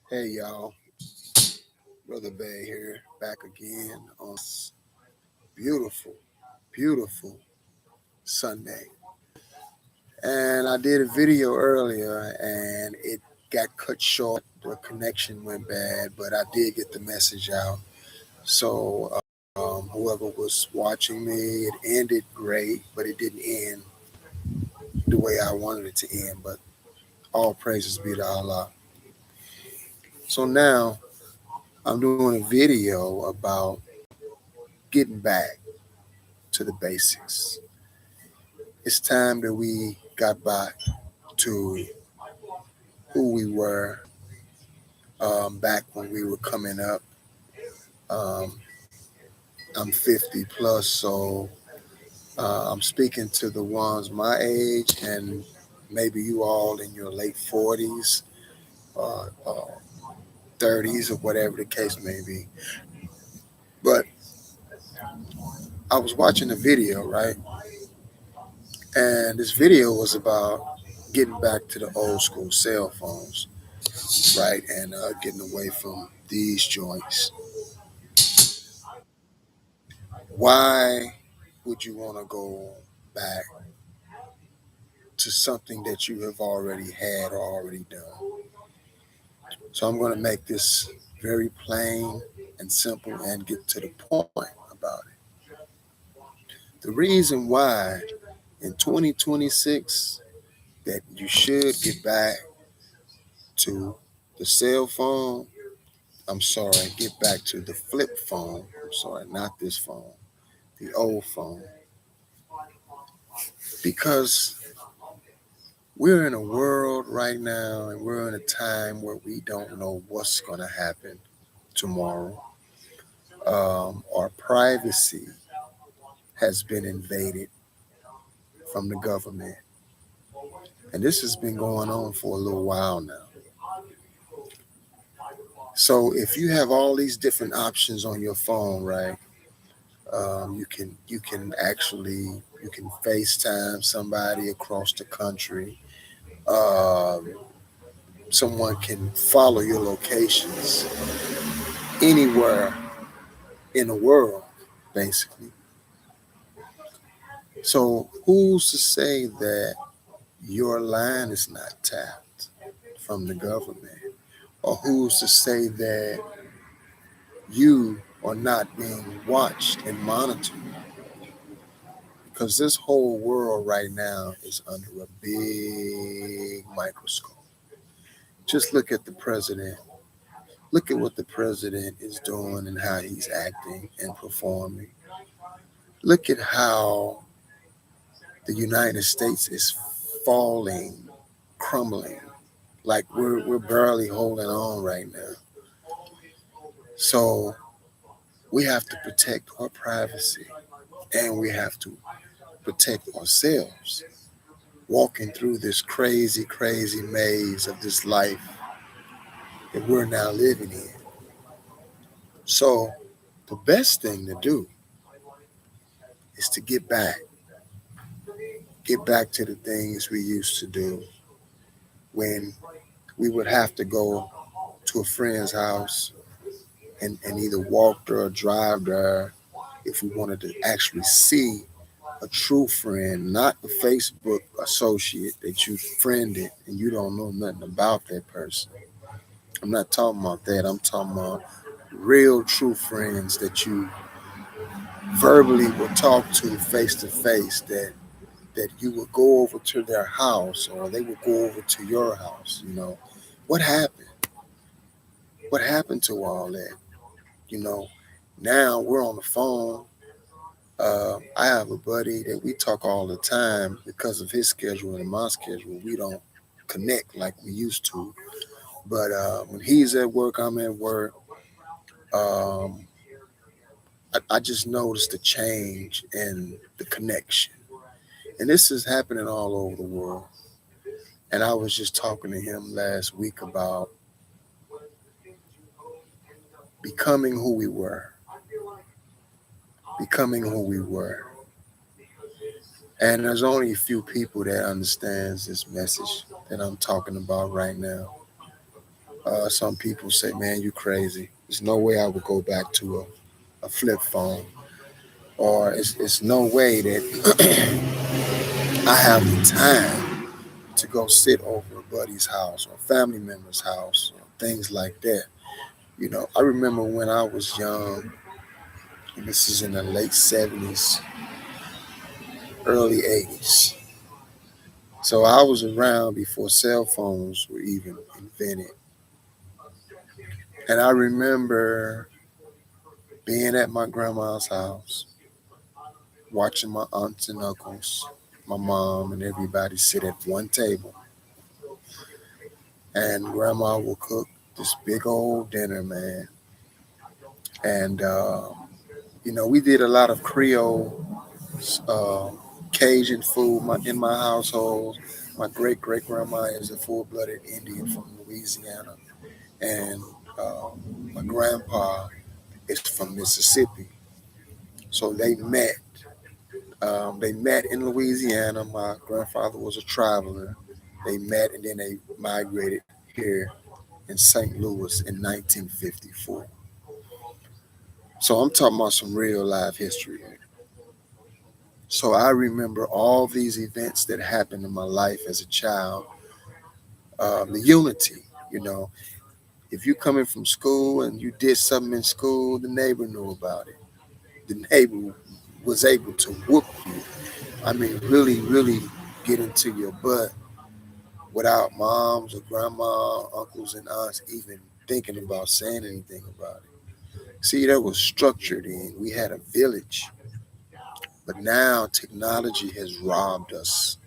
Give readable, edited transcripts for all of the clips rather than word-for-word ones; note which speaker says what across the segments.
Speaker 1: Hey y'all, Brother Bay here, back again on this beautiful, beautiful Sunday. And I did a video earlier and it got cut short. The connection went bad, but I did get the message out. So, whoever was watching me, it ended great, but it didn't end the way I wanted it to end. But all praises be to Allah. So now I'm doing a video about getting back to the basics. It's time that we got back to who we were back when we were coming up. Um, I'm 50 plus, so I'm speaking to the ones my age and maybe you all in your late 40s, 30s, or whatever the case may be. But I was watching a video, right? And this video was about getting back to the old school cell phones, right? And getting away from these joints. Why would you want to go back to something that you have already had or already done? So I'm going to make this very plain and simple and get to the point about it. The reason why in 2026 that you should get back to the cell phone, I'm sorry, get back to the flip phone. I'm sorry, not this phone, the old phone. Because we're in a world right now and we're in a time where we don't know what's going to happen tomorrow. Our privacy has been invaded from the government. And this has been going on for a little while now. So if you have all these different options on your phone, right? You can FaceTime somebody across the country. Um, Someone can follow your locations anywhere in the world, basically. So who's to say that your line is not tapped from the government? Or who's to say that you are not being watched and monitored? Because this whole world right now is under a big microscope. Just look at the president. Look at what the president is doing and how he's acting and performing. Look at how the United States is falling, crumbling. Like we're barely holding on right now. So we have to protect our privacy and we have to protect ourselves walking through this crazy, crazy maze of this life that we're now living in. So the best thing to do is to get back to the things we used to do when we would have to go to a friend's house and either walk there or drive there if we wanted to actually see a true friend, not a Facebook associate that you friended and you don't know nothing about that person. I'm not talking about that. I'm talking about real true friends that you verbally will talk to face, that you would go over to their house or they would go over to your house. What happened? What happened to all that? You know, Now we're on the phone. I have a buddy that we talk all the time because of his schedule and my schedule. We don't connect like we used to. But when he's at work, I'm at work. Um, I just noticed the change in the connection. And this is happening all over the world. And I was just talking to him last week about becoming who we were, becoming who we were. And there's only a few people that understands this message that I'm talking about right now. Some people say, man, you crazy. There's no way I would go back to a flip phone. Or it's no way that I have the time to go sit over a buddy's house or a family member's house, or things like that. I remember when I was young, and this is in the late 70s, early 80s. So I was around before cell phones were even invented. And I remember being at my grandma's house, watching my aunts and uncles, my mom, and everybody sit at one table. And grandma will cook this big old dinner, man. And, we did a lot of Creole, uh, Cajun food in my household. My great great grandma is a full blooded Indian from Louisiana. And my grandpa is from Mississippi. So they met in Louisiana. My grandfather was a traveler. They met and then they migrated here in St. Louis in 1954. So I'm talking about some real life history here. So I remember all these events that happened in my life as a child. The unity, you know, if you coming from school and you did something in school, the neighbor knew about it. The neighbor was able to whoop you. I mean, really, really get into your butt without moms or grandma, uncles and aunts even thinking about saying anything about it. See, that was structured in. We had a village, but now technology has robbed us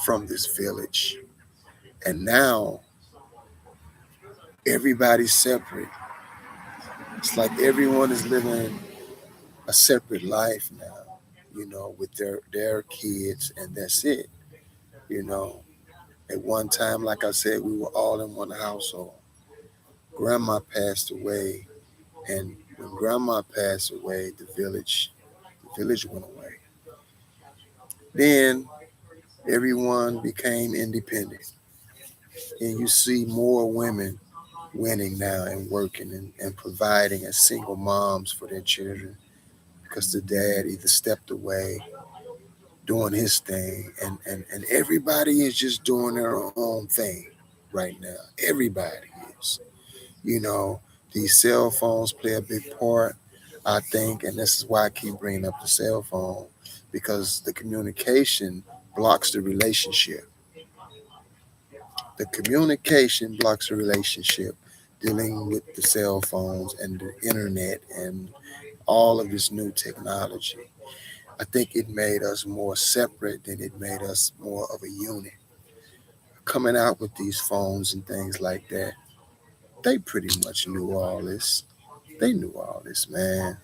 Speaker 1: from this village. And now everybody's separate. It's like everyone is living a separate life now, with their kids, and that's it. You know, at one time, like I said, we were all in one household. Grandma passed away, and when grandma passed away, the village went away. Then everyone became independent, and you see more women winning now and working and providing as single moms for their children because the dad either stepped away doing his thing, and everybody is just doing their own thing right now. Everybody is. You know, these cell phones play a big part, I think, and this is why I keep bringing up the cell phone, because the communication blocks the relationship. The communication blocks the relationship dealing with the cell phones and the internet and all of this new technology. I think it made us more separate than it made us more of a unit. Coming out with these phones and things like that, they pretty much knew all this. They knew all this, man.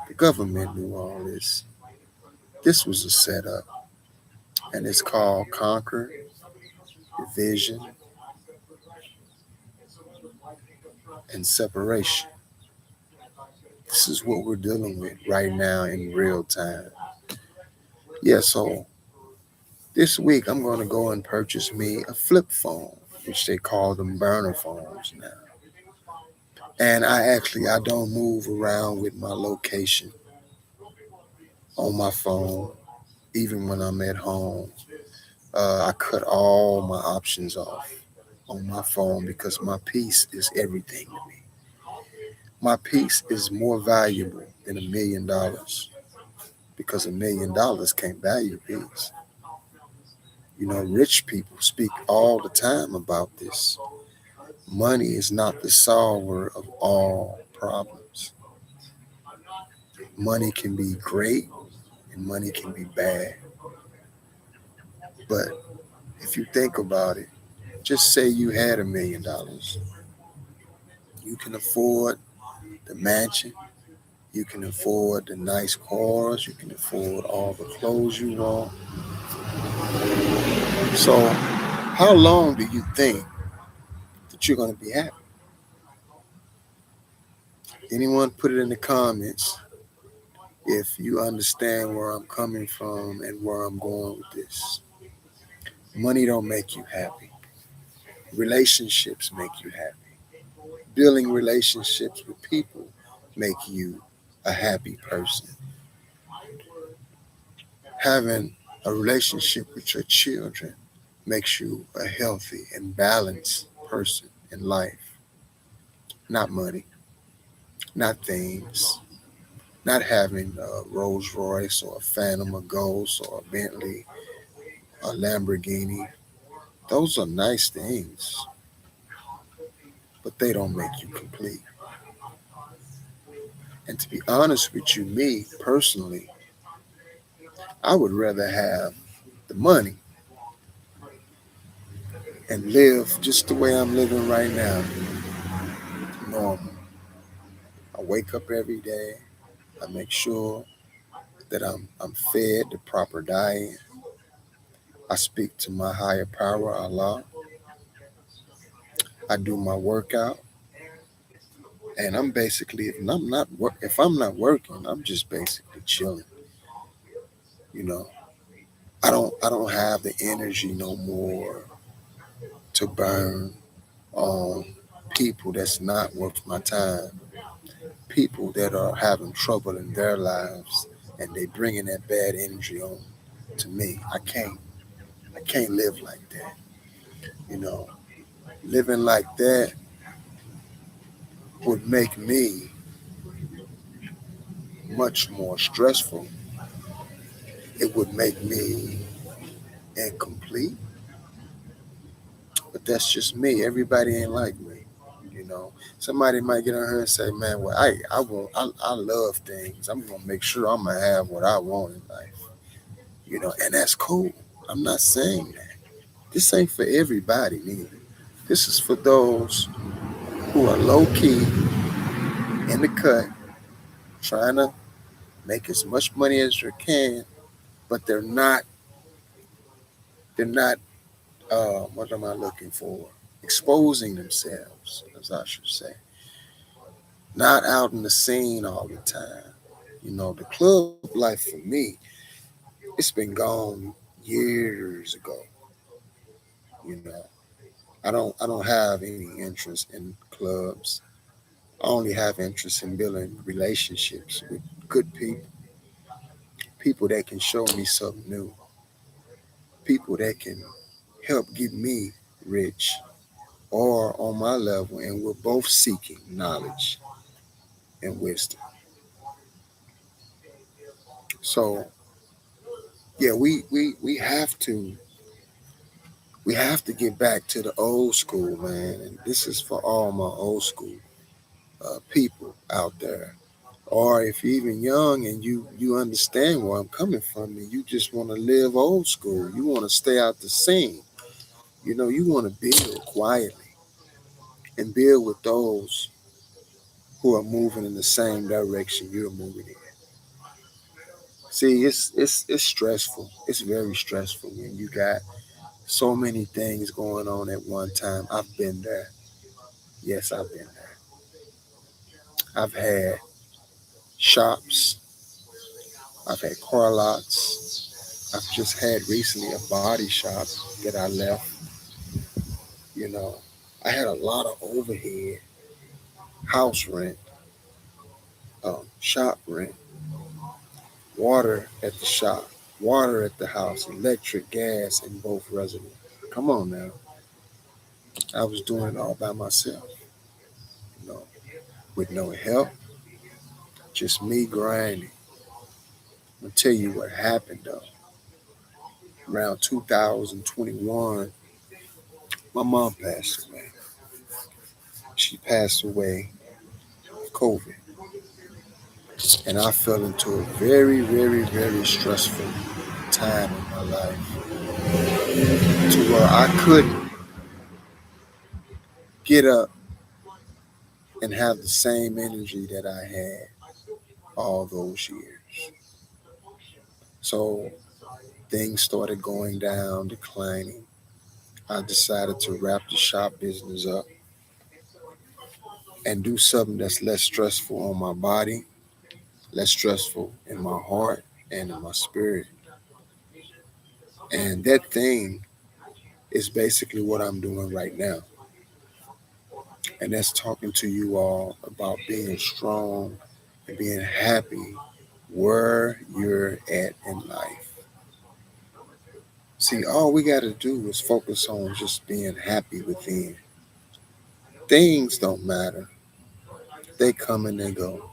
Speaker 1: The government knew all this. This was a setup, and it's called conquer, division, and separation. This is what we're dealing with right now in real time. Yeah, so this week I'm going to go and purchase me a flip phone, which they call them burner phones now. And I don't move around with my location on my phone, even when I'm at home. I cut all my options off on my phone because my peace is everything to me. My peace is more valuable than $1 million because $1 million can't buy you peace. Rich people speak all the time about this. Money is not the solver of all problems. Money can be great and money can be bad. But if you think about it, just say you had $1 million. You can afford the mansion, you can afford the nice cars, you can afford all the clothes you want. So, how long do you think that you're going to be happy? Anyone put it in the comments if you understand where I'm coming from and where I'm going with this. Money don't make you happy. Relationships make you happy. Building relationships with people make you a happy person. Having a relationship with your children makes you a healthy and balanced person in life. Not money, not things, not having a Rolls Royce or a Phantom, a Ghost or a Bentley, a Lamborghini. Those are nice things, but they don't make you complete. And to be honest with you, me personally, I would rather have the money and live just the way I'm living right now, normal. I wake up every day. I make sure that I'm fed the proper diet. I speak to my higher power, Allah. I do my workout, and I'm basically if I'm not working, I'm just basically chilling. You know, I don't have the energy no more to burn on people that's not worth my time. People that are having trouble in their lives, and they bringing that bad energy on to me. I can't live like that. You know, living like that would make me much more stressful. It would make me incomplete. But that's just me. Everybody ain't like me. You know, somebody might get on here and say, "Man, well, I love things. I'm gonna make sure I'm gonna have what I want in life." You know, and that's cool. I'm not saying that. This ain't for everybody neither. This is for those who are low key in the cut, trying to make as much money as they can, but they're not what am I looking for? Exposing themselves, as I should say. Not out in the scene all the time. You know, the club life for me, it's been gone years ago. You know, I don't have any interest in clubs. I only have interest in building relationships with good people, people that can show me something new, people that can help get me rich or on my level, and we're both seeking knowledge and wisdom. So yeah, we have to get back to the old school, man. And this is for all my old school people out there. Or if you're even young and you understand where I'm coming from, and you just want to live old school, you want to stay out the scene. You know, you want to build quietly and build with those who are moving in the same direction you're moving in. See, it's stressful. It's very stressful when you got so many things going on at one time. I've been there. Yes, I've been there. I've had shops. I've had car lots. I've just had recently a body shop that I left. You know, I had a lot of overhead, house rent, shop rent, water at the shop, water at the house, electric, gas in both residents. Come on now. I was doing it all by myself, you know, with no help, just me grinding. I'll tell you what happened though. Around 2021, my mom passed away. She passed away of COVID. And I fell into a very, very, very stressful time in my life to where I couldn't get up and have the same energy that I had all those years. So things started going down, declining. I decided to wrap the shop business up and do something that's less stressful on my body, less stressful in my heart and in my spirit. And that thing is basically what I'm doing right now. And that's talking to you all about being strong and being happy where you're at in life. See, all we got to do is focus on just being happy within. Things don't matter, they come and they go.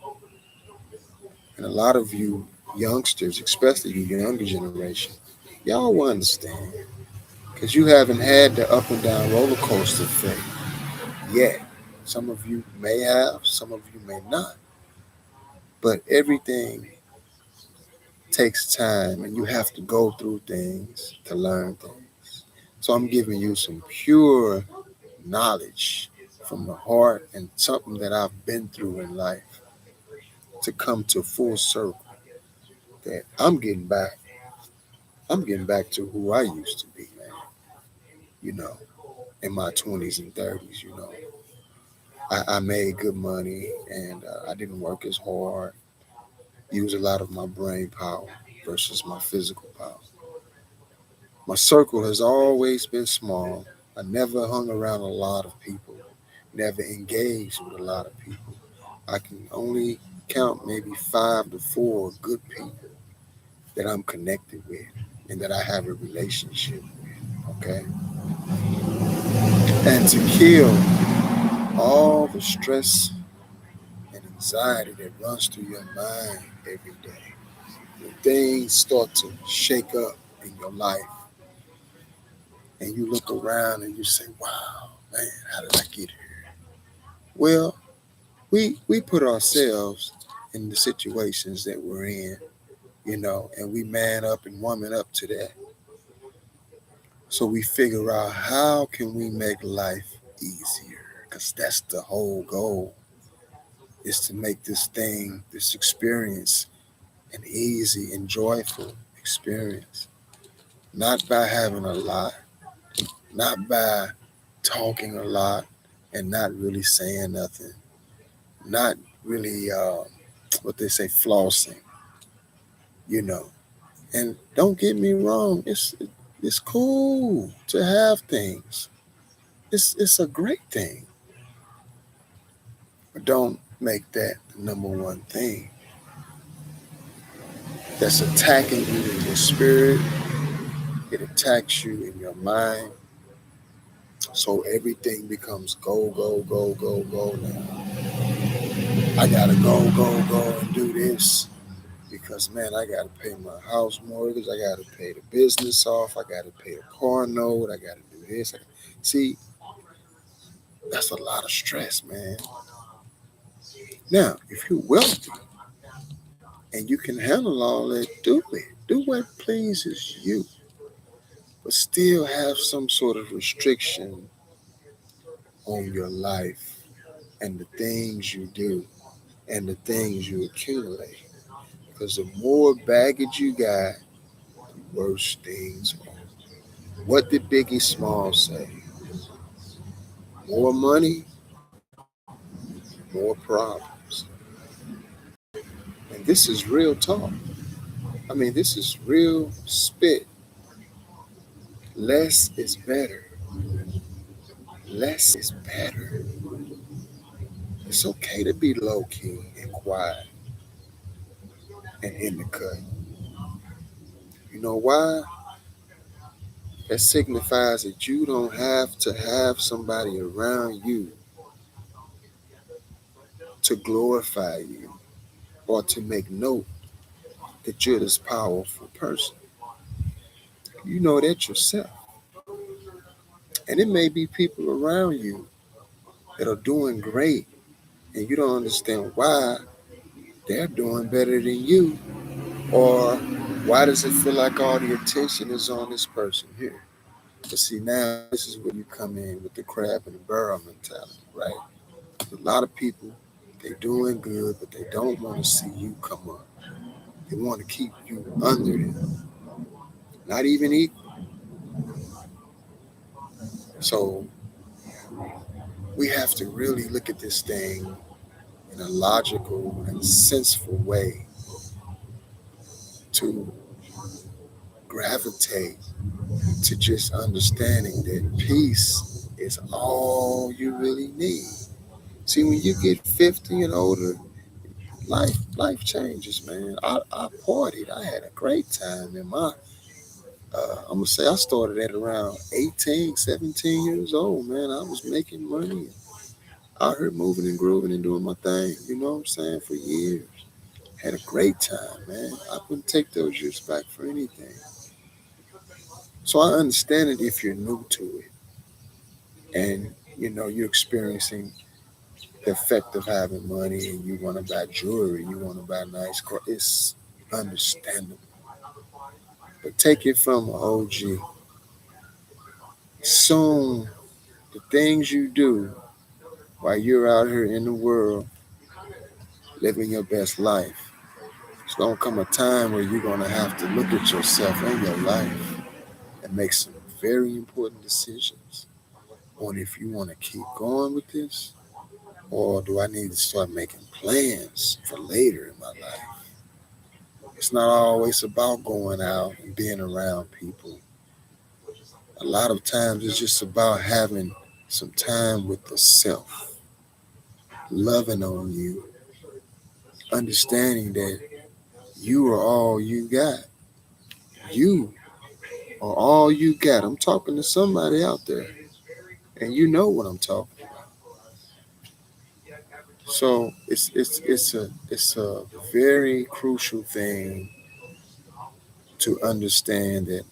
Speaker 1: And a lot of you youngsters, especially you younger generation, y'all will understand because you haven't had the up and down roller coaster thing yet. Some of you may have, some of you may not, but everything takes time and you have to go through things to learn things. So I'm giving you some pure knowledge from the heart and something that I've been through in life to come to full circle that I'm getting back to who I used to be, man. You know, in my 20s and 30s, I made good money and I didn't work as hard, use a lot of my brain power versus my physical power. My circle has always been small. I never hung around a lot of people, never engaged with a lot of people. I can only count maybe 5 to 4 good people that I'm connected with and that I have a relationship with. Okay. And to kill all the stress and anxiety that runs through your mind every day, when things start to shake up in your life and you look around and you say, wow, man, how did I get here? Well, we put ourselves in the situations that we're in, and we man up and woman up to that. So we figure out how can we make life easier? Because that's the whole goal is to make this experience an easy and joyful experience. Not by having a lot, not by talking a lot and not really saying nothing, not really what they say flossing, you know. And don't get me wrong, it's cool to have things. It's a great thing. But don't make that the number one thing that's attacking you in your spirit. It attacks you in your mind. So everything becomes go, go, go, go, go now. I gotta go and do this because man, I gotta pay my house mortgage, I gotta pay the business off, I gotta pay the car note, I gotta do this. See, that's a lot of stress, man. Now, if you're wealthy and you can handle all that, do it. Do what pleases you, but still have some sort of restriction on your life and the things you do and the things you accumulate. Because the more baggage you got, the worse things are. What did Biggie Smalls say? More money, more problems. And this is real talk. I mean, this is real spit. Less is better. Less is better. It's okay to be low key and quiet and in the cut. You know why? That signifies that you don't have to have somebody around you to glorify you or to make note that you're this powerful person. You know that yourself. And it may be people around you that are doing great and you don't understand why they're doing better than you, or why does it feel like all the attention is on this person here? But see, now this is where you come in with the crab and the barrel mentality, right? A lot of people, they doing good, but they don't want to see you come up. They want to keep you under them, not even equal. So we have to really look at this thing in a logical and senseful way to gravitate to just understanding that peace is all you really need. See, when you get 50 and older, life changes, man. I partied. I had a great time in my I'm gonna say I started at around 18, 17 years old, man. I was making money out here moving and grooving and doing my thing, you know what I'm saying, for years. Had a great time, man. I wouldn't take those years back for anything. So I understand it if you're new to it and you're experiencing the effect of having money and you want to buy jewelry, you want to buy nice clothes. It's understandable. But take it from an OG. Soon, the things you do while you're out here in the world living your best life, it's going to come a time where you're going to have to look at yourself and your life and make some very important decisions on if you want to keep going with this or do I need to start making plans for later in my life. It's not always about going out and being around people. A lot of times it's just about having some time with the self, loving on you, understanding that you are all you got. You are all you got. I'm talking to somebody out there, and you know what I'm talking. So it's a very crucial thing to understand that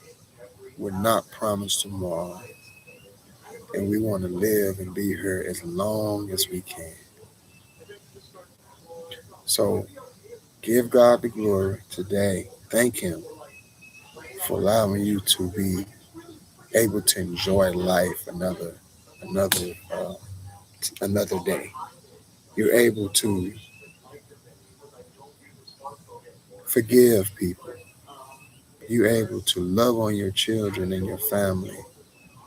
Speaker 1: we're not promised tomorrow, and we want to live and be here as long as we can. So give God the glory today. Thank Him for allowing you to be able to enjoy life another another day. You're able to forgive people. You're able to love on your children and your family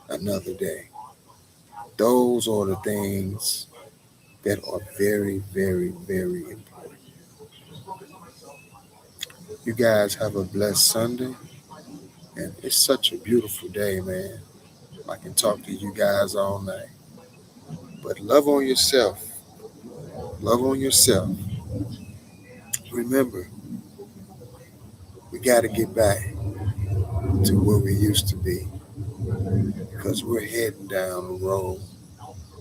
Speaker 1: another day. Those are the things that are very, very, very important. You guys have a blessed Sunday, and it's such a beautiful day, man. I can talk to you guys all night. But love on yourself. Love on yourself. Remember, we got to get back to where we used to be because we're heading down a road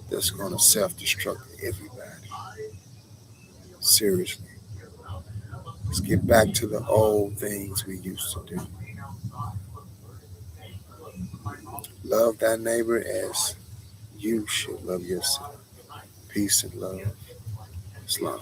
Speaker 1: that's going to self destruct everybody. Seriously. Let's get back to the old things we used to do. Love thy neighbor as you should love yourself. Peace and love. Islam.